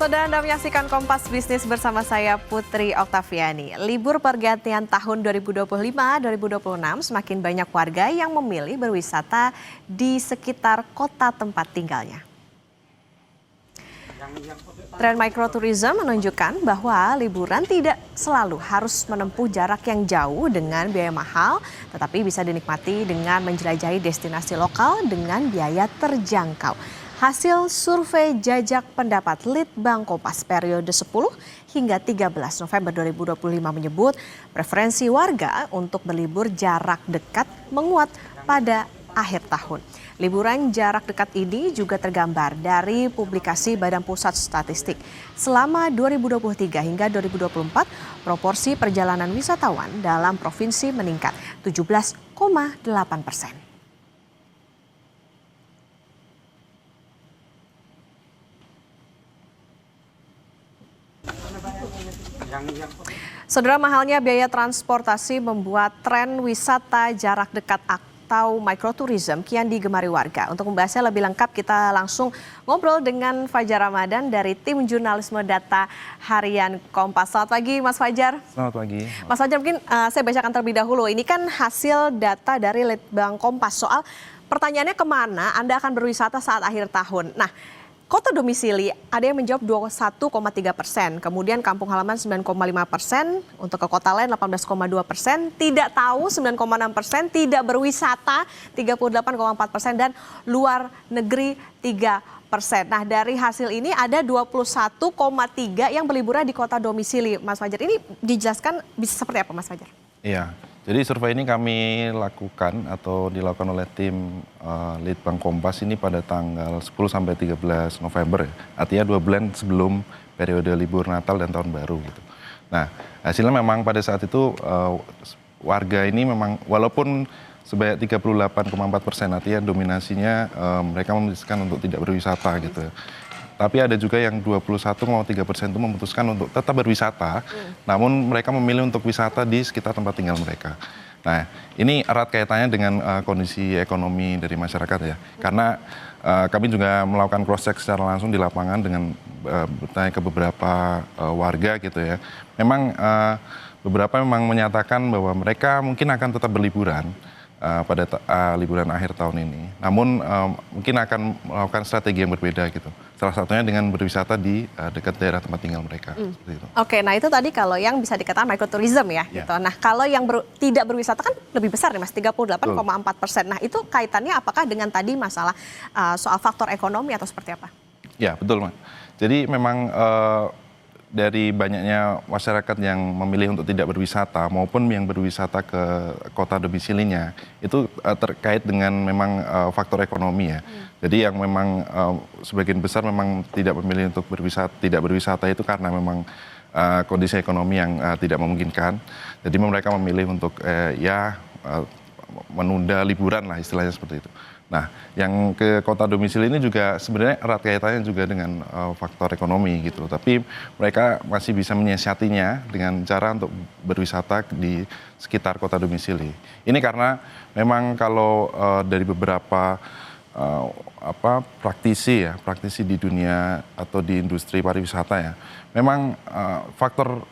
Saudara Anda menyaksikan Kompas Bisnis bersama saya Putri Oktaviani. Libur pergantian tahun 2025-2026 semakin banyak warga yang memilih berwisata di sekitar kota tempat tinggalnya. Tren microtourism menunjukkan bahwa liburan tidak selalu harus menempuh jarak yang jauh dengan biaya mahal, tetapi bisa dinikmati dengan menjelajahi destinasi lokal dengan biaya terjangkau. Hasil survei jajak pendapat Litbang Kompas periode 10 hingga 13 November 2025 menyebut preferensi warga untuk berlibur jarak dekat menguat pada akhir tahun. Liburan jarak dekat ini juga tergambar dari publikasi Badan Pusat Statistik. Selama 2023 hingga 2024, proporsi perjalanan wisatawan dalam provinsi meningkat 17,8%. Saudara, mahalnya biaya transportasi membuat tren wisata jarak dekat atau microtourism kian digemari warga. Untuk membahasnya lebih lengkap, kita langsung ngobrol dengan Fajar Ramadan dari tim jurnalisme data harian Kompas. Selamat pagi, Mas Fajar. Selamat pagi. Mas Fajar, mungkin saya bacakan terlebih dahulu. Ini kan hasil data dari Litbang Kompas soal pertanyaannya kemana Anda akan berwisata saat akhir tahun. Nah, kota domisili ada yang menjawab 21,3%, kemudian kampung halaman 9,5%, untuk ke kota lain 18,2%, tidak tahu 9,6%, tidak berwisata 38,4%, dan luar negeri 3%. Nah, dari hasil ini ada 21,3 yang berliburan di kota domisili, Mas Fajar. Ini dijelaskan bisa seperti apa, Mas Fajar? Iya, jadi survei ini kami lakukan atau dilakukan oleh tim Litbang Kompas ini pada tanggal 10 sampai 13 November ya. Artinya 2 bulan sebelum periode libur Natal dan Tahun Baru gitu. Nah, hasilnya memang pada saat itu warga ini memang walaupun sebanyak 38,4%, artinya dominasinya mereka memutuskan untuk tidak berwisata gitu. Tapi ada juga yang 21,3% itu memutuskan untuk tetap berwisata, namun mereka memilih untuk wisata di sekitar tempat tinggal mereka. Nah, ini erat kaitannya dengan kondisi ekonomi dari masyarakat ya. Karena kami juga melakukan cross-check secara langsung di lapangan dengan bertanya ke beberapa warga gitu ya. Memang beberapa memang menyatakan bahwa mereka mungkin akan tetap berliburan pada liburan akhir tahun ini. Namun mungkin akan melakukan strategi yang berbeda gitu. Salah satunya dengan berwisata di dekat daerah tempat tinggal mereka. Seperti itu. Oke, nah itu tadi kalau yang bisa dikatakan microtourism ya. Gitu. Nah, kalau yang tidak berwisata kan lebih besar nih Mas, 38,4%. Nah, itu kaitannya apakah dengan tadi masalah soal faktor ekonomi atau seperti apa? Ya, betul Mas. Jadi memang dari banyaknya masyarakat yang memilih untuk tidak berwisata maupun yang berwisata ke kota domisilinya itu terkait dengan memang faktor ekonomi ya. Jadi yang memang sebagian besar memang tidak memilih untuk tidak berwisata itu karena memang kondisi ekonomi yang tidak memungkinkan. Jadi mereka memilih untuk menunda liburan lah istilahnya seperti itu. Nah, yang ke kota domisili ini juga sebenarnya erat kaitannya juga dengan faktor ekonomi gitu. Tapi mereka masih bisa menyiasatinya dengan cara untuk berwisata di sekitar kota domisili. Ini karena memang kalau dari beberapa praktisi di dunia atau di industri pariwisata ya, memang faktor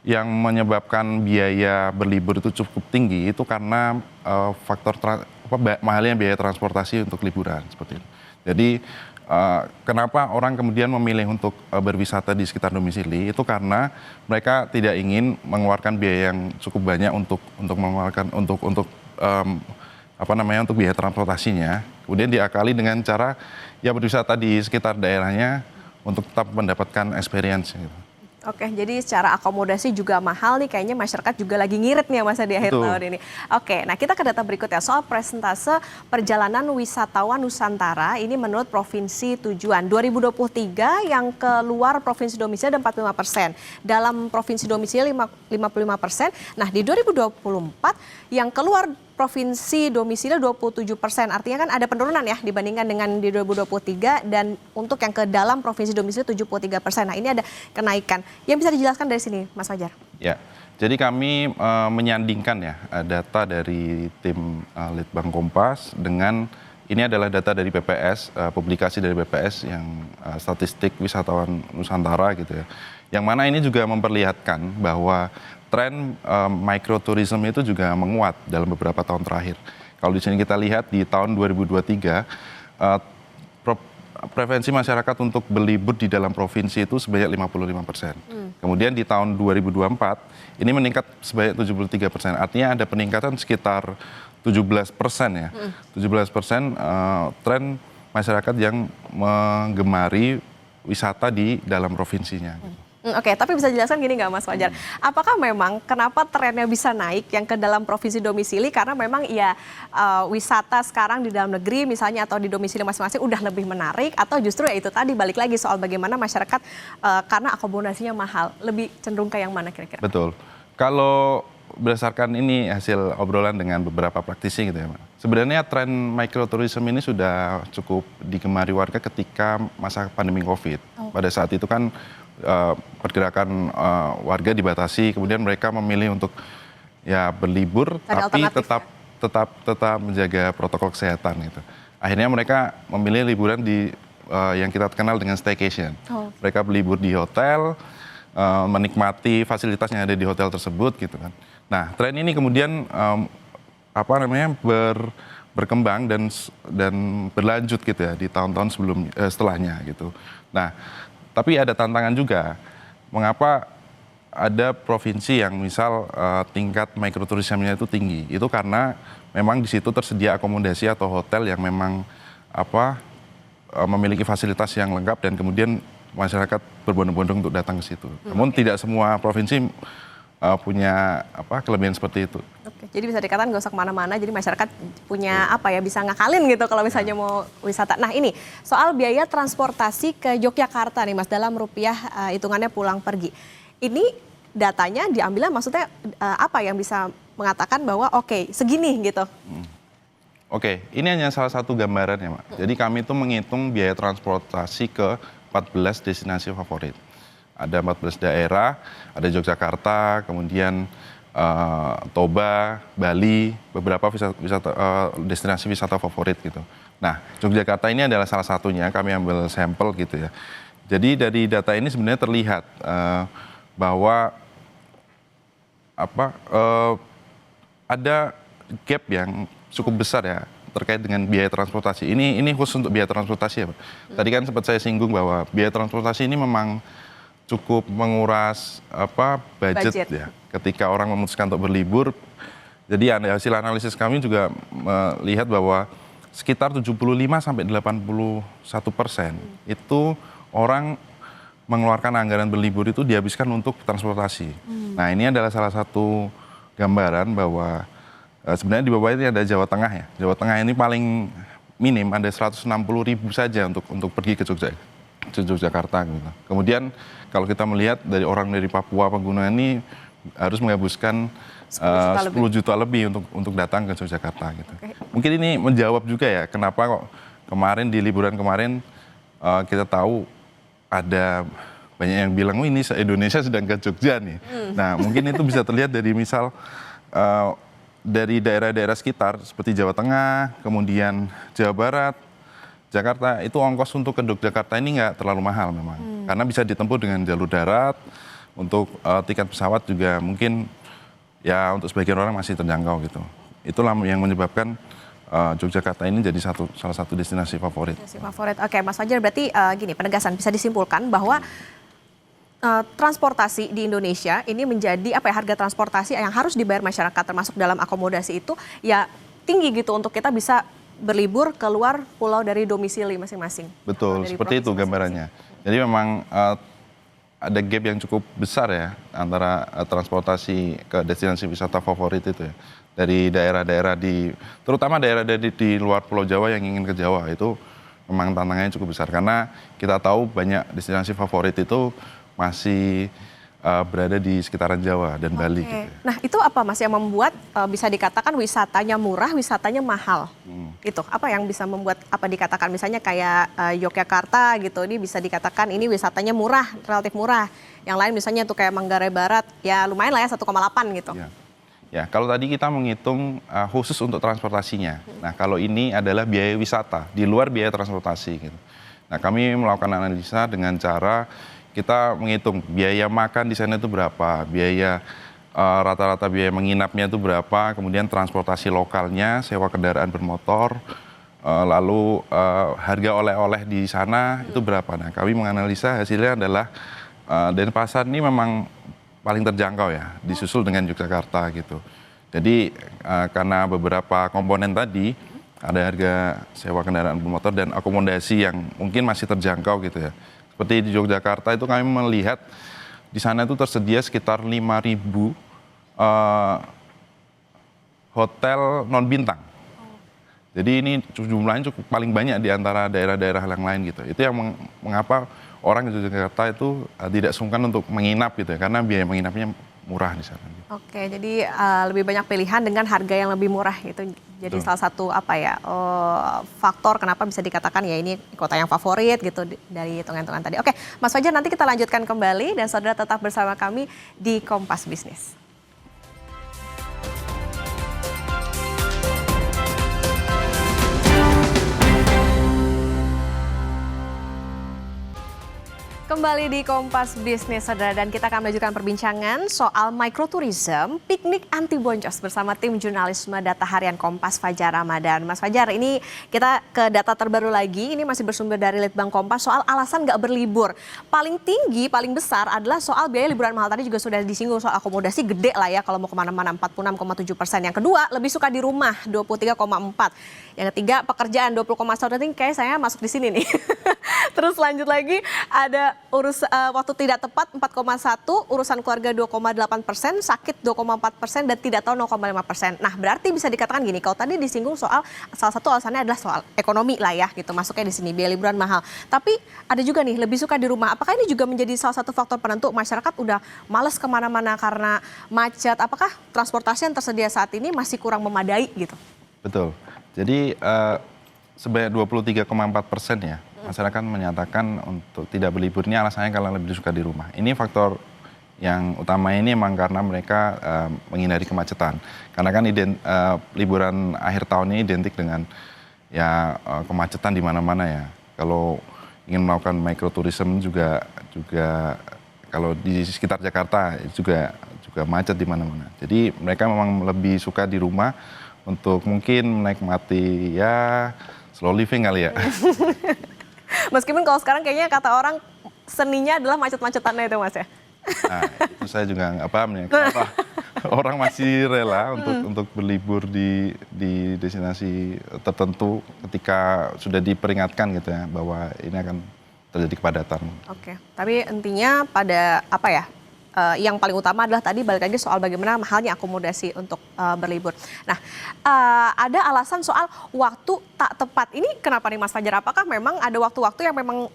yang menyebabkan biaya berlibur itu cukup tinggi itu karena faktor mahalnya biaya transportasi untuk liburan seperti itu. Jadi kenapa orang kemudian memilih untuk berwisata di sekitar domisili itu karena mereka tidak ingin mengeluarkan biaya yang cukup banyak untuk biaya transportasinya. Kemudian diakali dengan cara berwisata di sekitar daerahnya untuk tetap mendapatkan experience gitu. Oke, jadi secara akomodasi juga mahal nih, kayaknya masyarakat juga lagi ngirit nih masa di akhir tahun ini. Oke, nah kita ke data berikutnya soal persentase perjalanan wisatawan Nusantara ini menurut provinsi tujuan. 2023 yang keluar provinsi domisili ada 45%, dalam provinsi domisili 55%. Nah di 2024 yang keluar provinsi domisili 27%. Artinya kan ada penurunan ya dibandingkan dengan di 2023, dan untuk yang ke dalam provinsi domisili 73%. Nah, ini ada kenaikan. Yang bisa dijelaskan dari sini, Mas Fajar? Ya. Jadi kami menyandingkan ya data dari tim Litbang Kompas dengan Ini adalah data dari BPS, publikasi dari BPS yang statistik wisatawan Nusantara gitu ya. Yang mana ini juga memperlihatkan bahwa tren microtourism itu juga menguat dalam beberapa tahun terakhir. Kalau di sini kita lihat di tahun 2023, preferensi masyarakat untuk berlibur di dalam provinsi itu sebanyak 55%. Kemudian di tahun 2024 ini meningkat sebanyak 73%. Artinya ada peningkatan sekitar 17% ya. 17% tren masyarakat yang menggemari wisata di dalam provinsinya. Oke, tapi bisa dijelaskan gini nggak Mas Fajar? Apakah memang kenapa trennya bisa naik yang ke dalam provinsi domisili? Karena memang ya wisata sekarang di dalam negeri misalnya atau di domisili masing-masing udah lebih menarik, atau justru ya itu tadi balik lagi soal bagaimana masyarakat karena akomodasinya mahal, lebih cenderung ke yang mana kira-kira? Betul. Kalau berdasarkan ini hasil obrolan dengan beberapa praktisi gitu ya, Mbak. Sebenarnya tren microtourism ini sudah cukup digemari warga ketika masa pandemi COVID. Pada saat itu kan pergerakan warga dibatasi, kemudian mereka memilih untuk ya berlibur, tapi tetap menjaga protokol kesehatan gitu. Akhirnya mereka memilih liburan di yang kita kenal dengan staycation. Mereka berlibur di hotel, menikmati fasilitas yang ada di hotel tersebut gitu kan. Nah, tren ini kemudian berkembang dan berlanjut gitu ya di tahun-tahun setelahnya gitu. Nah, tapi ada tantangan juga. Mengapa ada provinsi yang misal tingkat microtourismnya itu tinggi? Itu karena memang di situ tersedia akomodasi atau hotel yang memang memiliki fasilitas yang lengkap dan kemudian masyarakat berbondong-bondong untuk datang ke situ. Namun tidak semua provinsi punya kelebihan seperti itu. Oke, jadi bisa dikatakan nggak usah kemana-mana, jadi masyarakat punya bisa ngakalin gitu kalau misalnya mau wisata. Nah ini soal biaya transportasi ke Yogyakarta nih Mas, dalam rupiah hitungannya pulang pergi. Ini datanya diambilnya maksudnya apa yang bisa mengatakan bahwa oke, segini gitu? Oke, ini hanya salah satu gambaran ya Mak. Jadi kami itu menghitung biaya transportasi ke 14 destinasi favorit. Ada 14 daerah, ada Yogyakarta, kemudian Toba, Bali, beberapa destinasi wisata favorit gitu. Nah, Yogyakarta ini adalah salah satunya, kami ambil sampel gitu ya. Jadi dari data ini sebenarnya terlihat bahwa ada gap yang cukup besar ya terkait dengan biaya transportasi. Ini khusus untuk biaya transportasi ya Pak. Tadi kan sempat saya singgung bahwa biaya transportasi ini memang cukup menguras budget ya ketika orang memutuskan untuk berlibur. Jadi hasil analisis kami juga melihat bahwa sekitar 75-81% itu orang mengeluarkan anggaran berlibur itu dihabiskan untuk transportasi. Nah ini adalah salah satu gambaran bahwa sebenarnya di bawah ini ada Jawa Tengah ya. Jawa Tengah ini paling minim ada 160.000 saja untuk pergi ke Yogyakarta gitu. Kemudian kalau kita melihat dari orang dari Papua pengguna ini harus menghabiskan 10 juta lebih untuk datang ke Yogyakarta gitu. Mungkin ini menjawab juga ya kenapa kok kemarin di liburan kemarin kita tahu ada banyak yang bilang ini Indonesia sedang ke Jogja nih. Nah mungkin itu bisa terlihat dari misal dari daerah-daerah sekitar seperti Jawa Tengah, kemudian Jawa Barat, Jakarta, itu ongkos untuk ke Yogyakarta ini nggak terlalu mahal memang. Karena bisa ditempuh dengan jalur darat, untuk tiket pesawat juga mungkin ya untuk sebagian orang masih terjangkau gitu. Itulah yang menyebabkan Yogyakarta ini jadi salah satu destinasi favorit. Destinasi favorit. Oke, Mas Fajar, berarti gini, penegasan bisa disimpulkan bahwa transportasi di Indonesia ini menjadi harga transportasi yang harus dibayar masyarakat termasuk dalam akomodasi itu ya tinggi gitu untuk kita bisa berlibur keluar pulau dari domisili masing-masing. Betul, seperti itu gambarannya. Jadi memang ada gap yang cukup besar ya antara transportasi ke destinasi wisata favorit itu ya. Dari daerah-daerah terutama daerah di luar Pulau Jawa yang ingin ke Jawa itu memang tantangannya cukup besar. Karena kita tahu banyak destinasi favorit itu masih berada di sekitaran Jawa dan Bali. Gitu. Nah itu apa Mas yang membuat bisa dikatakan wisatanya murah, wisatanya mahal? Itu apa yang bisa membuat dikatakan misalnya kayak Yogyakarta gitu, ini bisa dikatakan ini wisatanya murah, relatif murah. Yang lain misalnya tuh kayak Manggarai Barat, ya lumayan lah ya 1,8 gitu. Ya, kalau tadi kita menghitung khusus untuk transportasinya. Nah, kalau ini adalah biaya wisata di luar biaya transportasi gitu. Nah, kami melakukan analisa dengan cara kita menghitung biaya makan di sana itu berapa, biaya rata-rata biaya menginapnya itu berapa, kemudian transportasi lokalnya, sewa kendaraan bermotor, lalu harga oleh-oleh di sana itu berapa. Nah, kami menganalisa hasilnya adalah Denpasar ini memang paling terjangkau ya, disusul dengan Yogyakarta gitu. Jadi karena beberapa komponen tadi, ada harga sewa kendaraan bermotor dan akomodasi yang mungkin masih terjangkau gitu ya. Seperti di Yogyakarta itu kami melihat di sana itu tersedia sekitar 5.000 hotel non bintang. Jadi ini jumlahnya cukup paling banyak di antara daerah-daerah yang lain gitu. Itu yang mengapa orang di Yogyakarta itu tidak sungkan untuk menginap gitu ya, karena biaya menginapnya murah di sana. Oke, jadi lebih banyak pilihan dengan harga yang lebih murah gitu. Jadi salah satu faktor kenapa bisa dikatakan ya ini kota yang favorit gitu dari hitungan-hitungan tadi. Oke, Mas Fajar, nanti kita lanjutkan kembali dan saudara tetap bersama kami di Kompas Bisnis. Kembali di Kompas Bisnis, saudara, dan kita akan melanjutkan perbincangan soal microtourism, piknik anti boncos bersama tim jurnalisme data harian Kompas Fajar Ramadan. Mas Fajar, ini kita ke data terbaru lagi, ini masih bersumber dari Litbang Kompas soal alasan nggak berlibur. Paling tinggi, paling besar adalah soal biaya liburan mahal. Tadi juga sudah disinggung soal akomodasi gede lah ya kalau mau kemana-mana 46,7%. Yang kedua, lebih suka di rumah 23,4%. Yang ketiga, pekerjaan 20,1%. Kayak saya masuk di sini nih. Terus lanjut lagi ada waktu tidak tepat 4,1, urusan keluarga 2,8%, sakit 2,4% dan tidak tahu 0,5%. Nah, berarti bisa dikatakan gini, kalau tadi disinggung soal salah satu alasannya adalah soal ekonomi lah ya gitu, masuknya di sini biaya liburan mahal. Tapi ada juga nih lebih suka di rumah. Apakah ini juga menjadi salah satu faktor penentu masyarakat udah malas kemana-mana karena macet? Apakah transportasi yang tersedia saat ini masih kurang memadai gitu? Betul. Jadi sebanyak 23,4% ya. Masyarakat menyatakan untuk tidak berlibur ini alasannya kalau lebih suka di rumah. Ini faktor yang utama ini memang karena mereka menghindari kemacetan. Karena kan liburan akhir tahun ini identik dengan ya kemacetan di mana-mana ya. Kalau ingin melakukan microtourism juga kalau di sekitar Jakarta juga macet di mana-mana. Jadi mereka memang lebih suka di rumah untuk mungkin menikmati ya slow living kali ya. Meskipun kalau sekarang kayaknya kata orang seninya adalah macet-macetannya itu, Mas ya. Nah, itu saya juga nggak paham ya kenapa orang masih rela untuk berlibur di destinasi tertentu ketika sudah diperingatkan gitu ya bahwa ini akan terjadi kepadatan. Oke, tapi intinya pada yang paling utama adalah tadi balik lagi soal bagaimana mahalnya akomodasi untuk berlibur. Nah, ada alasan soal waktu tak tepat. Ini kenapa nih Mas Fajar? Apakah memang ada waktu-waktu yang memang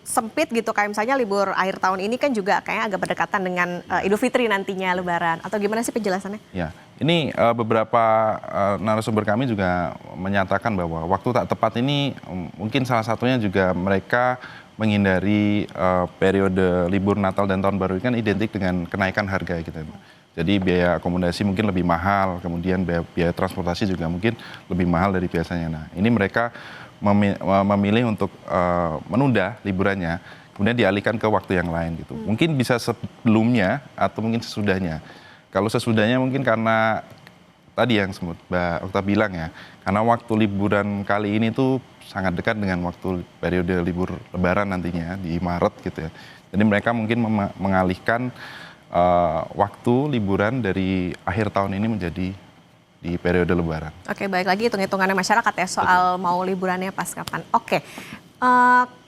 sempit gitu? Kayak misalnya libur akhir tahun ini kan juga kayaknya agak berdekatan dengan Idul Fitri nantinya Lebaran. Atau gimana sih penjelasannya? Ya, ini beberapa narasumber kami juga menyatakan bahwa waktu tak tepat ini mungkin salah satunya juga mereka menghindari periode libur Natal dan Tahun Baru ini kan identik dengan kenaikan harga gitu. Jadi biaya akomodasi mungkin lebih mahal, kemudian biaya transportasi juga mungkin lebih mahal dari biasanya. Nah, ini mereka memilih untuk menunda liburannya, kemudian dialihkan ke waktu yang lain gitu. Mungkin bisa sebelumnya atau mungkin sesudahnya. Kalau sesudahnya mungkin karena tadi yang Mbak Okta bilang ya, karena waktu liburan kali ini tuh sangat dekat dengan waktu periode libur Lebaran nantinya di Maret gitu ya. Jadi mereka mungkin mengalihkan waktu liburan dari akhir tahun ini menjadi di periode Lebaran. Oke, baik lagi hitung-hitungannya masyarakat ya soal mau liburannya pas kapan. Oke,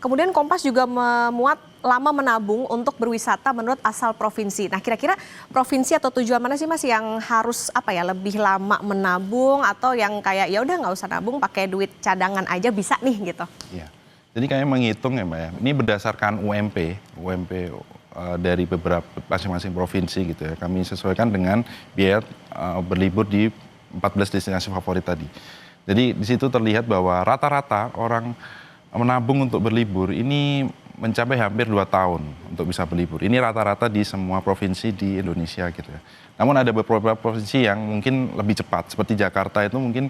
kemudian Kompas juga memuat lama menabung untuk berwisata menurut asal provinsi. Nah, kira-kira provinsi atau tujuan mana sih Mas yang harus lebih lama menabung atau yang kayak ya udah nggak usah nabung pakai duit cadangan aja bisa nih gitu? Iya. Jadi kami menghitung ya Mbak ya. Ini berdasarkan UMP dari beberapa masing-masing provinsi gitu ya. Kami sesuaikan dengan biaya berlibur di 14 destinasi favorit tadi. Jadi di situ terlihat bahwa rata-rata orang menabung untuk berlibur ini mencapai hampir 2 tahun untuk bisa berlibur. Ini rata-rata di semua provinsi di Indonesia gitu ya. Namun ada beberapa provinsi yang mungkin lebih cepat, seperti Jakarta itu mungkin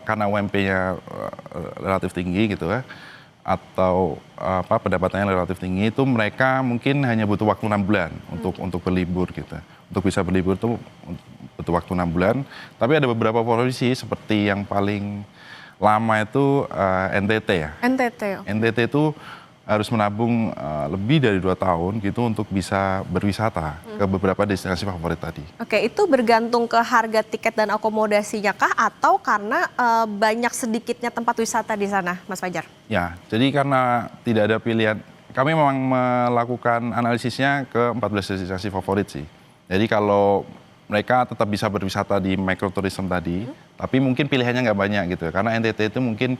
karena UMP-nya relatif tinggi gitu ya, atau pendapatannya relatif tinggi, itu mereka mungkin hanya butuh waktu 6 bulan untuk berlibur gitu. Untuk bisa berlibur itu butuh waktu 6 bulan. Tapi ada beberapa provinsi seperti yang paling lama itu NTT ya. NTT. NTT itu harus menabung lebih dari 2 tahun gitu untuk bisa berwisata ke beberapa destinasi favorit tadi. Oke, itu bergantung ke harga tiket dan akomodasinya kah atau karena banyak sedikitnya tempat wisata di sana, Mas Fajar? Ya, jadi karena tidak ada pilihan, kami memang melakukan analisisnya ke 14 destinasi favorit sih. Jadi kalau mereka tetap bisa berwisata di microtourism tadi, tapi mungkin pilihannya nggak banyak gitu ya. Karena NTT itu mungkin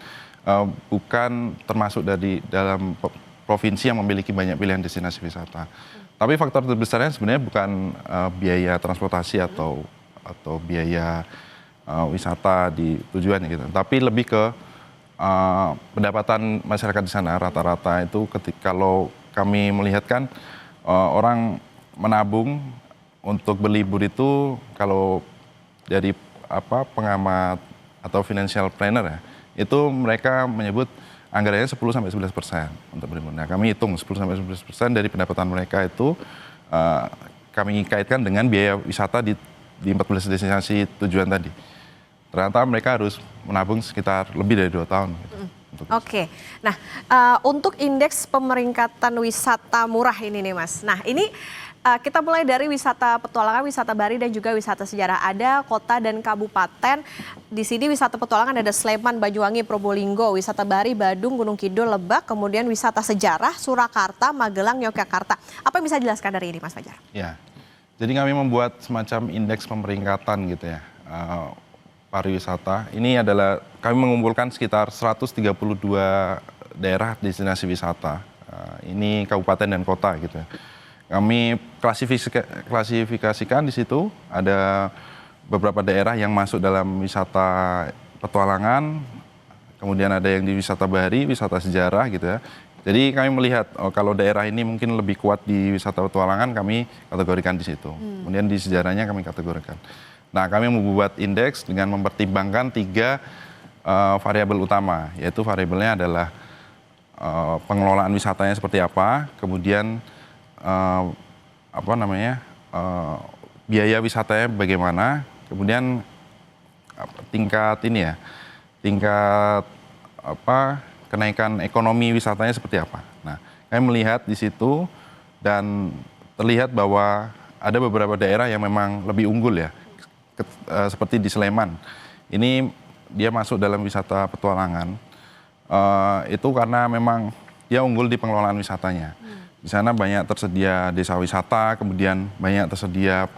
bukan termasuk dalam provinsi yang memiliki banyak pilihan destinasi wisata. Tapi faktor terbesarnya sebenarnya bukan biaya transportasi atau biaya wisata di tujuannya gitu. Tapi lebih ke pendapatan masyarakat di sana rata-rata itu kalau kami melihat kan orang menabung untuk berlibur itu kalau dari pengamat atau financial planner ya, itu mereka menyebut anggarannya 10-11% untuk berlibur. Nah, kami hitung 10-11% dari pendapatan mereka itu kami kaitkan dengan biaya wisata di 14 destinasi tujuan tadi. Ternyata mereka harus menabung sekitar lebih dari 2 tahun. Gitu, Oke, nah untuk indeks pemeringkatan wisata murah ini nih Mas. Nah ini kita mulai dari wisata petualangan, wisata bahari dan juga wisata sejarah. Ada kota dan kabupaten. Di sini wisata petualangan ada Sleman, Banyuwangi, Probolinggo, wisata bahari Badung, Gunung Kidul, Lebak, kemudian wisata sejarah Surakarta, Magelang, Yogyakarta. Apa yang bisa dijelaskan dari ini Mas Fajar? Ya, jadi kami membuat semacam indeks pemeringkatan gitu ya. Pariwisata. Ini adalah kami mengumpulkan sekitar 132 daerah destinasi wisata. Ini kabupaten dan kota gitu ya. Kami klasifikasikan di situ ada beberapa daerah yang masuk dalam wisata petualangan, kemudian ada yang di wisata bahari, wisata sejarah gitu ya. Jadi kami melihat kalau daerah ini mungkin lebih kuat di wisata petualangan, kami kategorikan di situ. Kemudian di sejarahnya kami kategorikan. Nah, kami membuat indeks dengan mempertimbangkan 3 variabel utama, yaitu variabelnya adalah pengelolaan wisatanya seperti apa, kemudian biaya wisatanya bagaimana, kemudian tingkat kenaikan ekonomi wisatanya seperti apa. Nah, kami melihat di situ dan terlihat bahwa ada beberapa daerah yang memang lebih unggul ya. Seperti di Sleman, ini dia masuk dalam wisata petualangan, itu karena memang dia unggul di pengelolaan wisatanya. Di sana banyak tersedia desa wisata, kemudian banyak tersedia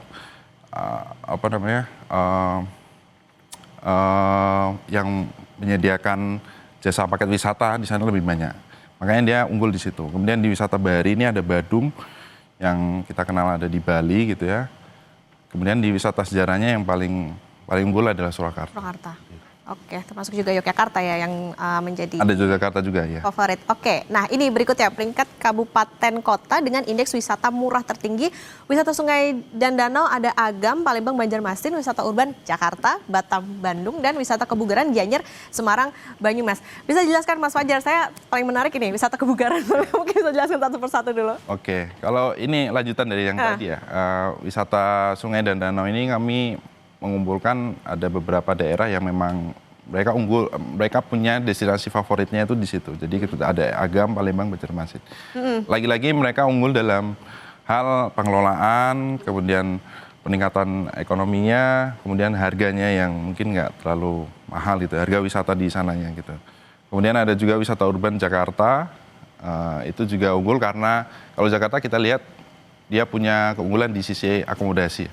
yang menyediakan jasa paket wisata di sana lebih banyak. Makanya dia unggul di situ. Kemudian di wisata bahari ini ada Badung yang kita kenal ada di Bali gitu ya. Kemudian di wisata sejarahnya yang paling unggul adalah Surakarta. Surakarta. Oke, termasuk juga Yogyakarta ya yang menjadi Ada Yogyakarta juga ya. favorit. Oke, nah ini berikutnya peringkat kabupaten kota dengan indeks wisata murah tertinggi. Wisata sungai dan danau ada Agam, Palembang, Banjarmasin, wisata urban Jakarta, Batam, Bandung, dan wisata kebugaran Gianyar, Semarang, Banyumas. Bisa jelaskan Mas Fajar, saya paling menarik ini wisata kebugaran. Mungkin bisa jelaskan satu persatu dulu. Oke, kalau ini lanjutan dari yang tadi ya, wisata sungai dan danau ini kami mengumpulkan ada beberapa daerah yang memang mereka unggul, mereka punya destinasi favoritnya itu di situ. Jadi kita ada Agam, Palembang, Banjarmasin. Lagi-lagi mereka unggul dalam hal pengelolaan, kemudian peningkatan ekonominya, kemudian harganya yang mungkin nggak terlalu mahal gitu, harga wisata di sananya gitu. Kemudian ada juga wisata urban Jakarta, itu juga unggul karena kalau Jakarta kita lihat dia punya keunggulan di sisi akomodasi.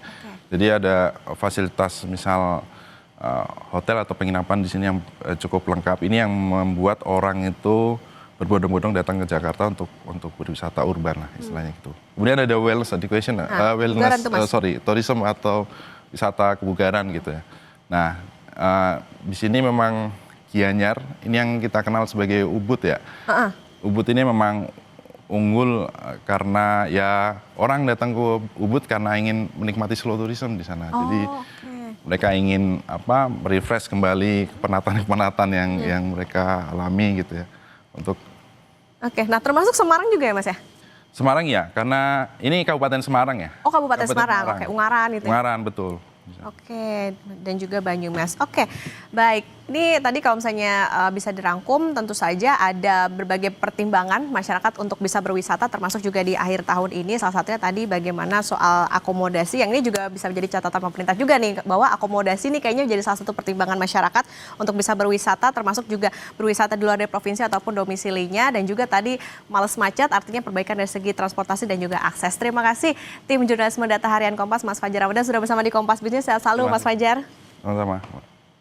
Jadi ada fasilitas misal hotel atau penginapan di sini yang cukup lengkap. Ini yang membuat orang itu berbondong-bondong datang ke Jakarta untuk berwisata urban lah istilahnya gitu. Kemudian ada wellness education, tourism atau wisata kebugaran gitu ya. Nah, di sini memang Gianyar, ini yang kita kenal sebagai Ubud ya. Ubud ini memang unggul karena ya orang datang ke Ubud karena ingin menikmati slow tourism di sana. Jadi mereka ingin refresh kembali penatan-penatan yang mereka alami gitu ya. Oke, nah termasuk Semarang juga ya Mas ya? Semarang ya, karena ini Kabupaten Semarang ya. Oh Kabupaten Semarang, oke, Ungaran itu ya? Ungaran, betul. Oke, dan juga Banyumas. Oke, baik. Ini tadi kalau misalnya bisa dirangkum, tentu saja ada berbagai pertimbangan masyarakat untuk bisa berwisata, termasuk juga di akhir tahun ini. Salah satunya tadi bagaimana soal akomodasi, yang ini juga bisa menjadi catatan pemerintah juga nih, bahwa akomodasi ini kayaknya menjadi salah satu pertimbangan masyarakat untuk bisa berwisata, termasuk juga berwisata di luar dari provinsi ataupun domisilinya, dan juga tadi males macet, artinya perbaikan dari segi transportasi dan juga akses. Terima kasih tim jurnalisme Data Harian Kompas, Mas Fajar Ramadan sudah bersama di Kompas Bisnis. Sehat selalu Mas Fajar. Sama-sama.